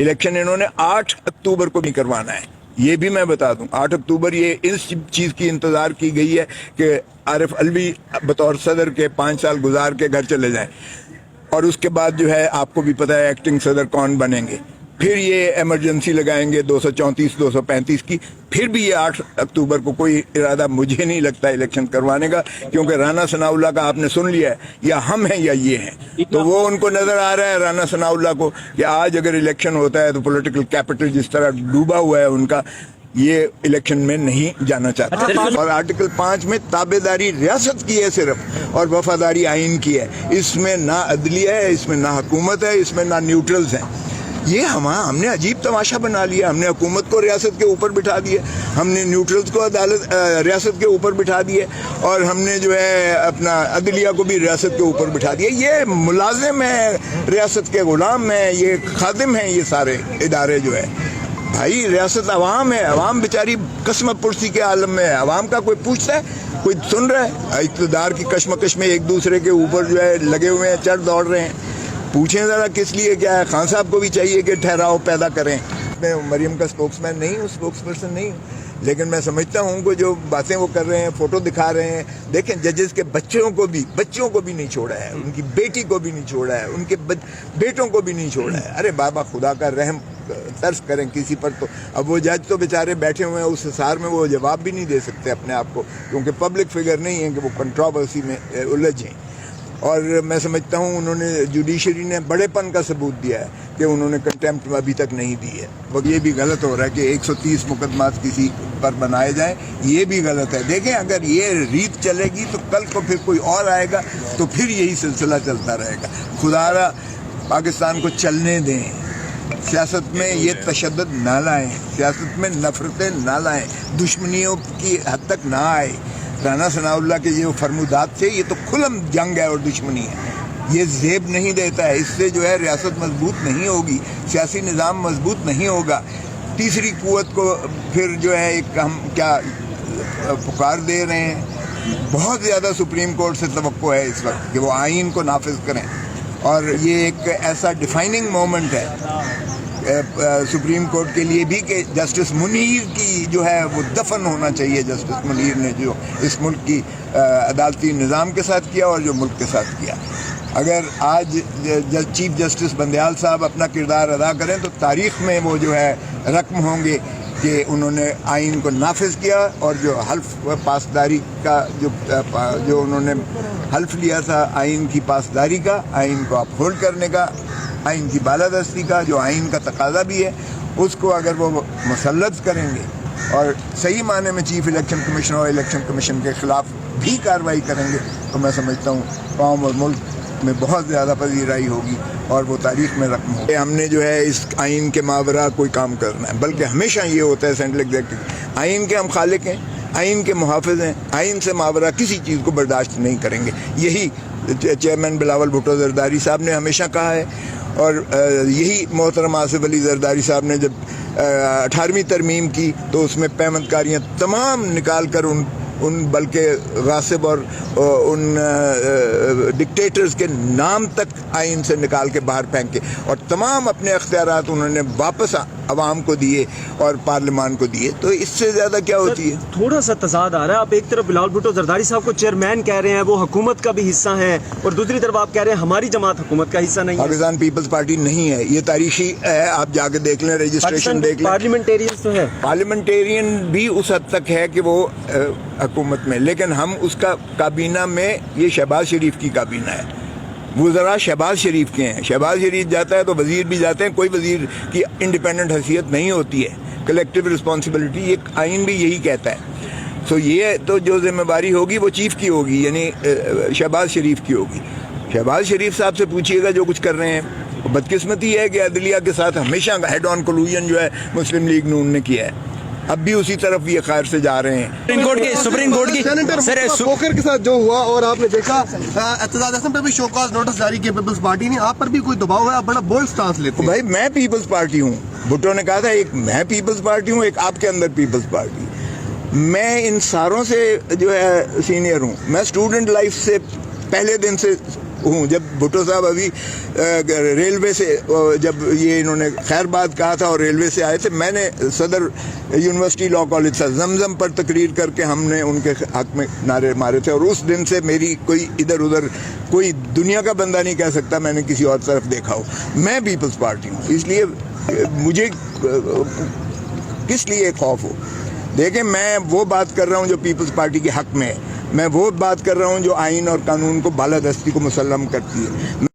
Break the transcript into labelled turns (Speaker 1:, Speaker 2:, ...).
Speaker 1: Election इन्होंने 8 अक्टूबर को भी करवाना है, ये भी मैं बता दूं। 8 अक्टूबर ये इस चीज की इंतजार की गई है कि आरिफ अलवी बतौर सदर के 5 साल गुजार के घर चले जाएं, और उसके बाद जो है आपको भी पता है एक्टिंग सदर कौन बनेंगे। फिर ये इमरजेंसी लगाएंगे 234 235 की, फिर भी ये 8 अक्टूबर को कोई इरादा मुझे नहीं लगता इलेक्शन करवाने का, क्योंकि राना सनाउल्लाह का आपने सुन लिया है, या हम हैं या ये हैं। तो वो उनको नजर आ रहा है राना सनाउल्लाह को कि आज अगर इलेक्शन होता है तो पॉलिटिकल कैपिटल जिस तरह डूबा हुआ है उनका, ये इलेक्शन में नहीं जाना चाहता। और आर्टिकल 5 में ताबेदारी रियासत की है सिर्फ, और वफादारी आइन की है। इसमें ना अदलिया है, इसमें ना हुकूमत है, इसमें ना न्यूट्रल्स हैं। ये हमने अजीब तमाशा बना लिया। हमने हुकूमत को रियासत के ऊपर बिठा दिया, हमने न्यूट्रल्स को अदालत रियासत के ऊपर बिठा दिए, और हमने जो है अपना अदलिया को भी रियासत के ऊपर बिठा दिया। ये मुलाजिम है, रियासत के गुलाम है, ये खादिम हैं ये सारे इदारे जो है। भाई रियासत अवाम है, अवाम बेचारी कस्मत पुरसी के आलम में है। अवाम का कोई पूछता है, कोई सुन रहा है? इक़्तिदार की कशमकश में एक दूसरे के ऊपर जो है लगे हुए हैं, चढ़ दौड़ रहे हैं। पूछें ज़रा किस लिए क्या है? खान साहब को भी चाहिए कि ठहराव पैदा करें। मैं मरियम का स्पोक्समैन नहीं हूँ, स्पोक्स पर्सन नहीं हूँ, लेकिन मैं समझता हूँ कि जो बातें वो कर रहे हैं, फोटो दिखा रहे हैं। देखें जजेस के बच्चों को भी नहीं छोड़ा है, उनकी बेटी को भी नहीं छोड़ा है, उनके बेटों को भी नहीं छोड़ा है। अरे बाबा खुदा का रहम तर्स करें किसी पर। तो अब वो जज तो बेचारे बैठे हुए हैं उस हिसार में, वो जवाब भी नहीं दे सकते अपने आप को, क्योंकि पब्लिक फिगर नहीं है कि वो कंट्रोवर्सी में उलझें। और मैं समझता हूँ उन्होंने जुडिशरी ने बड़ेपन का सबूत दिया है कि उन्होंने कंटेम्प्ट अभी तक नहीं दी है। वो ये भी गलत हो रहा है कि 130 मुकदमात किसी पर बनाए जाएं, ये भी गलत है। देखें अगर ये रीत चलेगी तो कल को फिर कोई और आएगा तो फिर यही सिलसिला चलता रहेगा। खुदारा पाकिस्तान को चलने दें, सियासत में ये तशद्दुद ना लाएं, सियासत में नफरतें ना लाएं, दुश्मनियों की हद तक ना आए। राना सनाउल्लाह के जो फरमुदात थे ये तो खुलम जंग है और दुश्मनी है, ये जेब नहीं देता है। इससे जो है रियासत मजबूत नहीं होगी, सियासी निज़ाम मजबूत नहीं होगा। तीसरी कुव्वत को फिर जो है एक हम क्या पुकार दे रहे हैं। बहुत ज़्यादा सुप्रीम कोर्ट से तवक्को है इस वक्त कि वो आइन को नाफिज करें, और ये एक ऐसा डिफाइनिंग मोमेंट है सुप्रीम कोर्ट के लिए भी कि जस्टिस मुनीर की जो है वो दफन होना चाहिए। जस्टिस मुनीर ने जो इस मुल्क की अदालती निज़ाम के साथ किया और जो मुल्क के साथ किया, अगर आज चीफ जस्टिस बंदयाल साहब अपना किरदार अदा करें तो तारीख़ में वो जो है रकम होंगे कि उन्होंने आइन को नाफिज किया, और जो हल्फ पासदारी का जो उन्होंने हल्फ लिया था आइन की पासदारी का, आइन को अपहोल्ड करने का, आइन की बालादस्ती का, जो आइन का तकाजा भी है, उसको अगर वो मुसल्लत करेंगे और सही माने में चीफ इलेक्शन कमीशन और इलेक्शन कमीशन के ख़िलाफ़ भी कार्रवाई करेंगे, तो मैं समझता हूँ कौम और मुल्क में बहुत ज़्यादा पजीराई होगी और वो तारीख़ में रकम होगी। हमने जो है इस आइन के मावरा कोई काम करना है, बल्कि हमेशा ये होता है सेंट्रल एग्जीक्यूटिव आइन के हम खालिक हैं, आइन के मुहाफ़िज़ हैं, आइन से मावरा किसी चीज़ को बर्दाश्त नहीं करेंगे। यही चेयरमैन बिलावल भुट्टो जरदारी साहब ने हमेशा कहा है, और यही मोहतरम आसिफ अली जरदारी साहब ने जब 18वीं तरमीम की तो उसमें पैमतकारियाँ तमाम निकाल कर उन बल्कि गासिब और उन डिक्टेटर्स के नाम तक आइन से निकाल के बाहर फेंके, और तमाम अपने अख्तियारात उन्होंने वापस अवाम को दिए और पार्लियामान को दिए। तो इससे ज़्यादा क्या होती है?
Speaker 2: थोड़ा सा तजाद आ रहा है। आप एक तरफ बिलावल भुट्टो जरदारी साहब को चेयरमैन कह रहे हैं, वो हुकूमत का भी हिस्सा है, और दूसरी तरफ आप कह रहे हैं हमारी जमात हुकूमत का हिस्सा नहीं है।
Speaker 1: पाकिस्तान पीपल्स पार्टी नहीं है, ये तारीखी है, आप जाके देख लें, रजिस्ट्रेशन देख लें।
Speaker 2: पार्लियामेंटेरियन तो है, पार्लियामेंटेरियन
Speaker 1: भी उस हद तक है कि वो हुकूमत में, लेकिन हम उसका काबीना में, ये शहबाज शरीफ की काबीना है, वो ज़रा शहबाज शरीफ के हैं। शहबाज शरीफ जाता है तो वज़ीर भी जाते हैं, कोई वज़ीर की इंडिपेंडेंट हैसियत नहीं होती है, कलेक्टिव रिस्पॉन्सिबिलिटी, एक आइन भी यही कहता है। सो ये तो जो जिम्मेदारी होगी वो चीफ़ की होगी, यानी शहबाज शरीफ की होगी। शहबाज शरीफ साहब से पूछिएगा जो कुछ कर रहे हैं। बदकिस्मती है कि अदलिया के साथ हमेशा हेड ऑन कोलूजन जो है मुस्लिम लीग नून ने किया है, अब भी उसी तरफ ये खैर से जा रहे हैं।
Speaker 3: सुप्रीम कोर्ट की सेनेटर पोकर के साथ जो हुआ, और आपने देखा एतजाज अहसन पर भी शोकॉज नोटिस जारी किया पीपल्स पार्टी ने, आप पर भी कोई दबाव है? आप बड़ा बोल्ड स्टांस लेते हैं।
Speaker 1: भाई मैं पीपल्स पार्टी हूँ, भुट्टो ने कहा था एक मैं पीपल्स पार्टी हूँ, एक आपके अंदर पीपल्स पार्टी। मैं इन सारों से जो है सीनियर हूँ, मैं स्टूडेंट लाइफ से पहले दिन से ہوں. جب بھٹو صاحب ابھی ریلوے سے جب یہ انہوں نے خیر بات کہا تھا اور ریلوے سے آئے تھے, میں نے صدر یونیورسٹی لا کالج سے زمزم پر تقریر کر کے ہم نے ان کے حق میں نعرے مارے تھے, اور اس دن سے میری کوئی ادھر ادھر کوئی دنیا کا بندہ نہیں کہہ سکتا میں نے کسی اور طرف دیکھا ہو. میں پیپلز پارٹی ہوں, اس لیے مجھے کس لیے خوف ہو. دیکھیں میں وہ بات کر رہا ہوں جو پیپلز پارٹی کے حق میں ہے, میں وہ بات کر رہا ہوں جو آئین اور قانون کو بالادستی کو مسلم کرتی ہے.